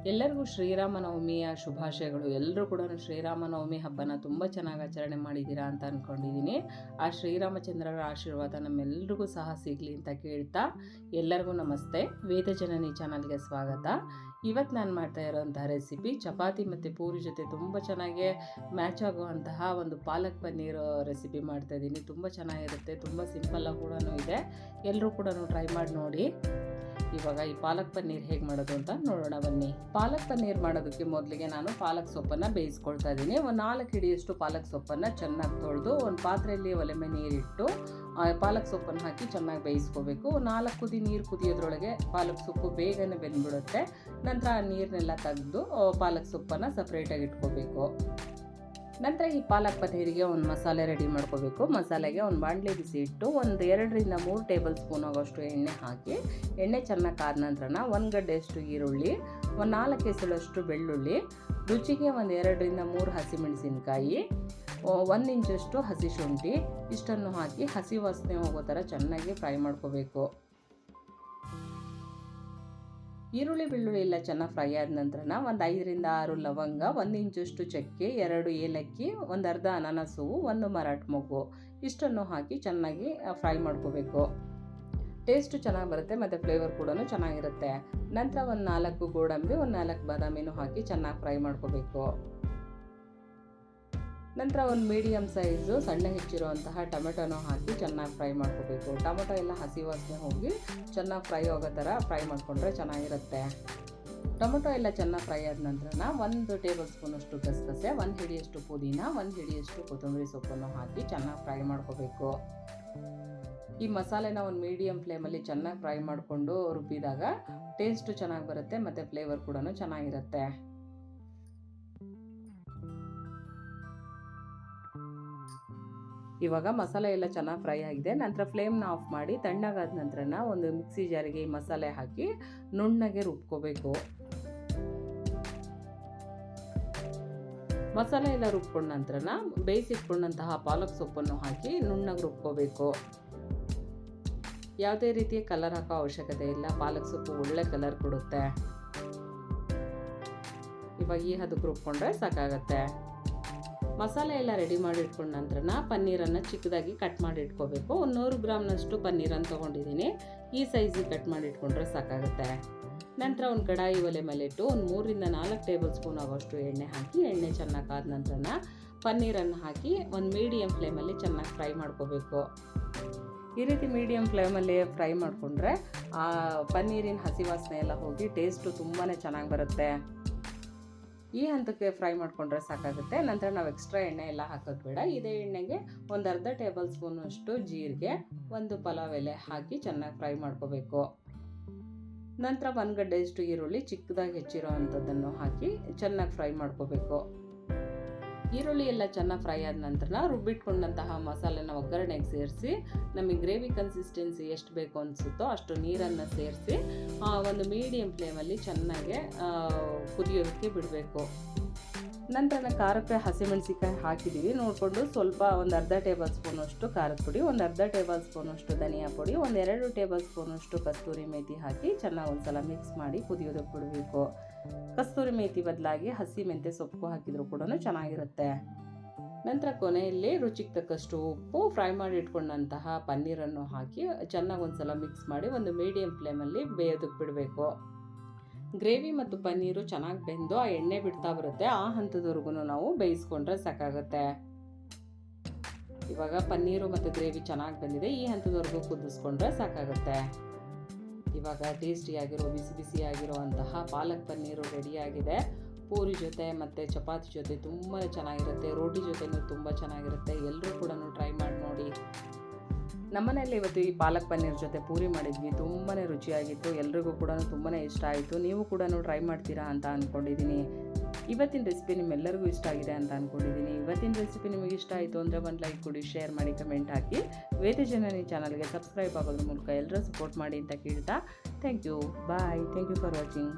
ಎಲ್ಲರಿಗೂ ಶ್ರೀರಾಮನವಮಿಯ ಶುಭಾಶಯಗಳು. ಎಲ್ಲರೂ ಕೂಡ ಶ್ರೀರಾಮನವಮಿ ಹಬ್ಬನ ತುಂಬ ಚೆನ್ನಾಗಿ ಆಚರಣೆ ಮಾಡಿದ್ದೀರಾ ಅಂತ ಅಂದ್ಕೊಂಡಿದ್ದೀನಿ. ಆ ಶ್ರೀರಾಮಚಂದ್ರರ ಆಶೀರ್ವಾದ ನಮ್ಮೆಲ್ರಿಗೂ ಸಹ ಸಿಗಲಿ ಅಂತ ಕೇಳ್ತಾ ಎಲ್ಲರಿಗೂ ನಮಸ್ತೆ. ವೇದಜನನಿ ಚಾನಲ್ಗೆ ಸ್ವಾಗತ. ಇವತ್ತು ನಾನು ಮಾಡ್ತಾ ಇರೋಂತಹ ರೆಸಿಪಿ ಚಪಾತಿ ಮತ್ತು ಪೂರಿ ಜೊತೆ ತುಂಬ ಚೆನ್ನಾಗಿ ಮ್ಯಾಚ್ ಆಗುವಂತಹ ಒಂದು ಪಾಲಕ್ ಪನ್ನೀರ್ ರೆಸಿಪಿ ಮಾಡ್ತಾಯಿದ್ದೀನಿ. ತುಂಬ ಚೆನ್ನಾಗಿರುತ್ತೆ, ತುಂಬ ಸಿಂಪಲ್ಲಾಗಿ ಕೂಡ ಇದೆ. ಎಲ್ಲರೂ ಕೂಡ ಟ್ರೈ ಮಾಡಿ ನೋಡಿ. ಇವಾಗ ಈ ಪಾಲಕ್ ಪನ್ನೀರ್ ಹೇಗೆ ಮಾಡೋದು ಅಂತ ನೋಡೋಣ ಬನ್ನಿ. ಪಾಲಕ್ ಪನ್ನೀರ್ ಮಾಡೋದಕ್ಕೆ ಮೊದಲಿಗೆ ನಾನು ಪಾಲಕ್ ಸೊಪ್ಪನ್ನು ಬೇಯಿಸ್ಕೊಳ್ತಾ ಇದ್ದೀನಿ. ಒಂದು 4 ಹಿಡಿಯಷ್ಟು ಪಾಲಕ್ ಸೊಪ್ಪನ್ನು ಚೆನ್ನಾಗಿ ತೊಳೆದು ಒಂದು ಪಾತ್ರೆಯಲ್ಲಿ ಒಲೆ ಮೇಲೆ ನೀರಿಟ್ಟು ಪಾಲಕ್ ಸೊಪ್ಪನ್ನು ಹಾಕಿ ಚೆನ್ನಾಗಿ ಬೇಯಿಸ್ಕೋಬೇಕು. 4 ಕುದಿ ನೀರು ಕುದಿಯೋದ್ರೊಳಗೆ ಪಾಲಕ್ ಸೊಪ್ಪು ಬೇಗನೆ ಬೆಂದ್ಬಿಡುತ್ತೆ. ನಂತರ ಆ ನೀರನ್ನೆಲ್ಲ ತೆಗೆದು ಪಾಲಕ್ ಸೊಪ್ಪನ್ನು ಸಪ್ರೇಟಾಗಿ ಇಟ್ಕೋಬೇಕು. ನಂತರ ಈ ಪಾಲಕ್ ಪನ್ನೀರಿಗೆ ಒಂದು ಮಸಾಲೆ ರೆಡಿ ಮಾಡ್ಕೋಬೇಕು. ಮಸಾಲೆಗೆ ಒಂದು ಬಾಣಲೆ ಬಿಸಿ ಇಟ್ಟು ಒಂದು 2 ರಿಂದ 3 ಟೇಬಲ್ ಸ್ಪೂನ್ ಆಗೋಷ್ಟು ಎಣ್ಣೆ ಹಾಕಿ ಎಣ್ಣೆ ಚೆನ್ನಾಗಿ ಕಾದ ನಂತರ 1 ಗಡ್ಡೆಯಷ್ಟು ಈರುಳ್ಳಿ, ಒಂದು 4 ಎಸಳಷ್ಟು ಬೆಳ್ಳುಳ್ಳಿ, ರುಚಿಗೆ ಒಂದು 2 ರಿಂದ 3 ಹಸಿಮೆಣಸಿನಕಾಯಿ, 1 ಇಂಚಷ್ಟು ಹಸಿ ಶುಂಠಿ ಇಷ್ಟನ್ನು ಹಾಕಿ ಹಸಿ ವಾಸನೆ ಹೋಗೋ ಥರ ಚೆನ್ನಾಗಿ ಫ್ರೈ ಮಾಡ್ಕೋಬೇಕು. ಈರುಳ್ಳಿ ಬೆಳ್ಳುಳ್ಳಿ ಎಲ್ಲ ಚೆನ್ನಾಗಿ ಫ್ರೈ ಆದ ನಂತರ ಒಂದು 5 ರಿಂದ 6 ಲವಂಗ, 1 ಇಂಚಷ್ಟು ಚಕ್ಕೆ, 2 ಏಲಕ್ಕಿ, ಒಂದು ಅರ್ಧ ಅನಾನಸು, 1 ಮರಾಠ ಮೊಗ್ಗು ಇಷ್ಟನ್ನು ಹಾಕಿ ಚೆನ್ನಾಗಿ ಫ್ರೈ ಮಾಡ್ಕೋಬೇಕು. ಟೇಸ್ಟು ಚೆನ್ನಾಗಿ ಬರುತ್ತೆ ಮತ್ತು ಫ್ಲೇವರ್ ಕೂಡ ಚೆನ್ನಾಗಿರುತ್ತೆ. ನಂತರ ಒಂದು 4 ಗೋಡಂಬಿ, ಒಂದು 4 ಬಾದಾಮಿನೂ ಹಾಕಿ ಚೆನ್ನಾಗಿ ಫ್ರೈ ಮಾಡ್ಕೋಬೇಕು. ನಂತರ ಒಂದು ಮೀಡಿಯಮ್ ಸೈಜು ಸಣ್ಣ ಹೆಚ್ಚಿರುವಂತಹ ಟೊಮೆಟೊನೂ ಹಾಕಿ ಚೆನ್ನಾಗಿ ಫ್ರೈ ಮಾಡ್ಕೋಬೇಕು. ಟೊಮೆಟೊ ಎಲ್ಲ ಹಸಿ ವಾಸನೆ ಹೋಗಿ ಚೆನ್ನಾಗಿ ಫ್ರೈ ಆಗೋ ಥರ ಫ್ರೈ ಮಾಡಿಕೊಂಡ್ರೆ ಚೆನ್ನಾಗಿರುತ್ತೆ. ಟೊಮೆಟೊ ಎಲ್ಲ ಚೆನ್ನಾಗಿ ಫ್ರೈ ಆದ ನಂತರ 1 ಟೇಬಲ್ ಸ್ಪೂನಷ್ಟು ಗಸಗಸೆ, 1 ಹಿಡಿಯಷ್ಟು ಪುದೀನ, 1 ಹಿಡಿಯಷ್ಟು ಕೊತ್ತಂಬರಿ ಸೊಪ್ಪನ್ನು ಹಾಕಿ ಚೆನ್ನಾಗಿ ಫ್ರೈ ಮಾಡ್ಕೋಬೇಕು. ಈ ಮಸಾಲೆನ ಒಂದು ಮೀಡಿಯಮ್ ಫ್ಲೇಮಲ್ಲಿ ಚೆನ್ನಾಗಿ ಫ್ರೈ ಮಾಡಿಕೊಂಡು ರುಬ್ಬಿದಾಗ ಟೇಸ್ಟು ಚೆನ್ನಾಗಿ ಬರುತ್ತೆ ಮತ್ತು ಫ್ಲೇವರ್ ಕೂಡ ಚೆನ್ನಾಗಿರುತ್ತೆ. ಇವಾಗ ಮಸಾಲೆ ಎಲ್ಲ ಚೆನ್ನಾಗಿ ಫ್ರೈ ಆಗಿದೆ. ನಂತರ ಫ್ಲೇಮ್ನ ಆಫ್ ಮಾಡಿ ತಣ್ಣಗಾದ ನಂತರ ಒಂದು ಮಿಕ್ಸಿ ಜಾರಿಗೆ ಈ ಮಸಾಲೆ ಹಾಕಿ ನುಣ್ಣಗೆ ರುಬ್ಕೋಬೇಕು. ಮಸಾಲೆ ಎಲ್ಲ ರುಬ್ಕೊಂಡ ನಂತರ ಬೇಯಿಸಿಟ್ಕೊಂಡಂತಹ ಪಾಲಕ್ ಸೊಪ್ಪನ್ನು ಹಾಕಿ ನುಣ್ಣಗೆ ರುಬ್ಕೋಬೇಕು. ಯಾವುದೇ ರೀತಿಯ ಕಲರ್ ಹಾಕೋ ಅವಶ್ಯಕತೆ ಇಲ್ಲ. ಪಾಲಕ್ ಸೊಪ್ಪು ಒಳ್ಳೆ ಕಲರ್ ಕೊಡುತ್ತೆ. ಇವಾಗ ಈ ಹದಕ್ಕೆ ರುಬ್ಕೊಂಡ್ರೆ ಸಾಕಾಗತ್ತೆ. ಮಸಾಲೆ ಎಲ್ಲ ರೆಡಿ ಮಾಡಿ ಇಟ್ಕೊಂಡ ನಂತರ ಪನ್ನೀರನ್ನು ಚಿಕ್ಕದಾಗಿ ಕಟ್ ಮಾಡಿ ಇಟ್ಕೋಬೇಕು. ಒಂದು 100 ಗ್ರಾಮ್ನಷ್ಟು ಪನ್ನೀರನ್ನು ತೊಗೊಂಡಿದ್ದೀನಿ. ಈ ಸೈಜಿಗೆ ಕಟ್ ಮಾಡಿ ಇಟ್ಕೊಂಡ್ರೆ ಸಾಕಾಗುತ್ತೆ. ನಂತರ ಒಂದು ಕಡಾಯಿ ಒಲೆ ಮೇಲೆ ಇಟ್ಟು ಒಂದು 3 ರಿಂದ 4 ಟೇಬಲ್ ಸ್ಪೂನ್ ಆಗೋಷ್ಟು ಎಣ್ಣೆ ಹಾಕಿ ಎಣ್ಣೆ ಚೆನ್ನಾಗಿ ಕಾದ ನಂತರ ಪನ್ನೀರನ್ನು ಹಾಕಿ ಒಂದು ಮೀಡಿಯಮ್ ಫ್ಲೇಮಲ್ಲಿ ಚೆನ್ನಾಗಿ ಫ್ರೈ ಮಾಡ್ಕೋಬೇಕು. ಈ ರೀತಿ ಮೀಡಿಯಮ್ ಫ್ಲೇಮಲ್ಲಿ ಫ್ರೈ ಮಾಡಿಕೊಂಡ್ರೆ ಆ ಪನ್ನೀರಿನ ಹಸಿ ವಾಸನೆ ಎಲ್ಲ ಹೋಗಿ ಟೇಸ್ಟು ತುಂಬಾ ಚೆನ್ನಾಗಿ ಬರುತ್ತೆ. ಈ ಹಂತಕ್ಕೆ ಫ್ರೈ ಮಾಡಿಕೊಂಡ್ರೆ ಸಾಕಾಗುತ್ತೆ. ನಂತರ ನಾವು ಎಕ್ಸ್ಟ್ರಾ ಎಣ್ಣೆ ಎಲ್ಲ ಹಾಕೋದು ಬೇಡ. ಇದೇ ಎಣ್ಣೆಗೆ ಒಂದು ಅರ್ಧ ಟೇಬಲ್ ಸ್ಪೂನಷ್ಟು ಜೀರಿಗೆ, 1 ಪಲಾವ್ ಎಲೆ ಹಾಕಿ ಚೆನ್ನಾಗಿ ಫ್ರೈ ಮಾಡ್ಕೋಬೇಕು. ನಂತರ 1 ಗಡ್ಡೆಯಷ್ಟು ಈರುಳ್ಳಿ ಚಿಕ್ಕದಾಗಿ ಹೆಚ್ಚಿರೋ ಅಂಥದ್ದನ್ನು ಹಾಕಿ ಚೆನ್ನಾಗಿ ಫ್ರೈ ಮಾಡ್ಕೋಬೇಕು. ಈರುಳ್ಳಿ ಎಲ್ಲ ಚೆನ್ನಾಗಿ ಫ್ರೈ ಆದ ನಂತರ ರುಬ್ಬಿಟ್ಕೊಂಡಂತಹ ಮಸಾಲೆನ ಒಗ್ಗರಣೆಗೆ ಸೇರಿಸಿ ನಮಗೆ ಗ್ರೇವಿ ಕನ್ಸಿಸ್ಟೆನ್ಸಿ ಎಷ್ಟು ಬೇಕು ಅನಿಸುತ್ತೋ ಅಷ್ಟು ನೀರನ್ನು ಸೇರಿಸಿ ಒಂದು ಮೀಡಿಯಮ್ ಫ್ಲೇಮಲ್ಲಿ ಚೆನ್ನಾಗಿ ಕುದಿಯೋದಕ್ಕೆ ಬಿಡಬೇಕು. ನಂತರ ಖಾರಕ್ಕೆ ಹಸಿಮೆಣಸಿಕಾಯಿ ಹಾಕಿದ್ದೀವಿ ನೋಡಿಕೊಂಡು ಸ್ವಲ್ಪ ಒಂದು ಅರ್ಧ ಟೇಬಲ್ ಸ್ಪೂನಷ್ಟು ಖಾರದ ಪುಡಿ, ಒಂದು ಅರ್ಧ ಟೇಬಲ್ ಸ್ಪೂನಷ್ಟು ಧನಿಯಾ ಪುಡಿ, ಒಂದು 2 ಟೇಬಲ್ ಸ್ಪೂನಷ್ಟು ಕಸ್ತೂರಿ ಮೇಥಿ ಹಾಕಿ ಚೆನ್ನಾಗಿ ಒಂದ್ಸಲ ಮಿಕ್ಸ್ ಮಾಡಿ ಕುದಿಯೋದಕ್ಕೆ ಬಿಡಬೇಕು. ಕಸ್ತೂರಿ ಮೇಥಿ ಬದಲಾಗಿ ಹಸಿ ಮೆಂತ್ಯ ಸೊಪ್ಪು ಹಾಕಿದರೂ ಕೂಡ ಚೆನ್ನಾಗಿರುತ್ತೆ. ನಂತರ ಕೊನೆಯಲ್ಲಿ ರುಚಿಗೆ ತಕ್ಕಷ್ಟು ಉಪ್ಪು, ಫ್ರೈ ಮಾಡಿ ಇಟ್ಕೊಂಡಂತಹ ಪನ್ನೀರನ್ನು ಹಾಕಿ ಚೆನ್ನಾಗಿ ಒಂದ್ಸಲ ಮಿಕ್ಸ್ ಮಾಡಿ ಒಂದು ಮೀಡಿಯಮ್ ಫ್ಲೇಮಲ್ಲಿ ಬೇಯೋದಕ್ಕೆ ಬಿಡಬೇಕು. ಗ್ರೇವಿ ಮತ್ತು ಪನ್ನೀರು ಚೆನ್ನಾಗಿ ಬೆಂದು ಆ ಎಣ್ಣೆ ಬಿಡ್ತಾ ಬರುತ್ತೆ. ಆ ಹಂತದವರೆಗೂ ನಾವು ಬೇಯಿಸ್ಕೊಂಡ್ರೆ ಸಾಕಾಗುತ್ತೆ. ಇವಾಗ ಪನ್ನೀರು ಮತ್ತು ಗ್ರೇವಿ ಚೆನ್ನಾಗಿ ಬಂದಿದೆ. ಈ ಹಂತದವರೆಗೂ ಕುದಿಸ್ಕೊಂಡ್ರೆ ಸಾಕಾಗುತ್ತೆ. ಇವಾಗ ಟೇಸ್ಟಿಯಾಗಿರೋ ಬಿಸಿ ಬಿಸಿಯಾಗಿರುವಂತಹ ಪಾಲಕ್ ಪನ್ನೀರು ರೆಡಿಯಾಗಿದೆ. ಪೂರಿ ಜೊತೆ ಮತ್ತು ಚಪಾತಿ ಜೊತೆ ತುಂಬಾ ಚೆನ್ನಾಗಿರುತ್ತೆ. ರೋಟಿ ಜೊತೆನೂ ತುಂಬ ಚೆನ್ನಾಗಿರುತ್ತೆ. ಎಲ್ಲರೂ ಕೂಡ ಟ್ರೈ ಮಾಡಿ ನೋಡಿ. ನಮ್ಮನೆಯಲ್ಲಿ ಇವತ್ತು ಈ ಪಾಲಕ್ ಪನ್ನೀರ್ ಜೊತೆ ಪೂರಿ ಮಾಡಿದ್ವಿ. ತುಂಬಾ ರುಚಿಯಾಗಿತ್ತು. ಎಲ್ರಿಗೂ ಕೂಡ ತುಂಬಾ ಇಷ್ಟ ಆಯಿತು. ನೀವು ಕೂಡ ಟ್ರೈ ಮಾಡ್ತೀರಾ ಅಂತ ಅಂದ್ಕೊಂಡಿದ್ದೀನಿ. ಇವತ್ತಿನ ರೆಸಿಪಿ ನಿಮ್ಮೆಲ್ಲರಿಗೂ ಇಷ್ಟ ಆಗಿದೆ ಅಂತ ಅಂದ್ಕೊಂಡಿದ್ದೀನಿ. ಇವತ್ತಿನ ರೆಸಿಪಿ ನಿಮಗೆ ಇಷ್ಟ ಆಯಿತು ಅಂದರೆ ಒಂದು ಲೈಕ್ ಕೊಡಿ, ಶೇರ್ ಮಾಡಿ, ಕಮೆಂಟ್ ಹಾಕಿ. ವೇದಜನನಿ ಚಾನಲ್ಗೆ ಸಬ್ಸ್ಕ್ರೈಬ್ ಆಗೋದ್ರ ಮೂಲಕ ಎಲ್ಲರೂ ಸಪೋರ್ಟ್ ಮಾಡಿ ಅಂತ ಕೇಳ್ತಾ thank you. Bye. Thank you for watching.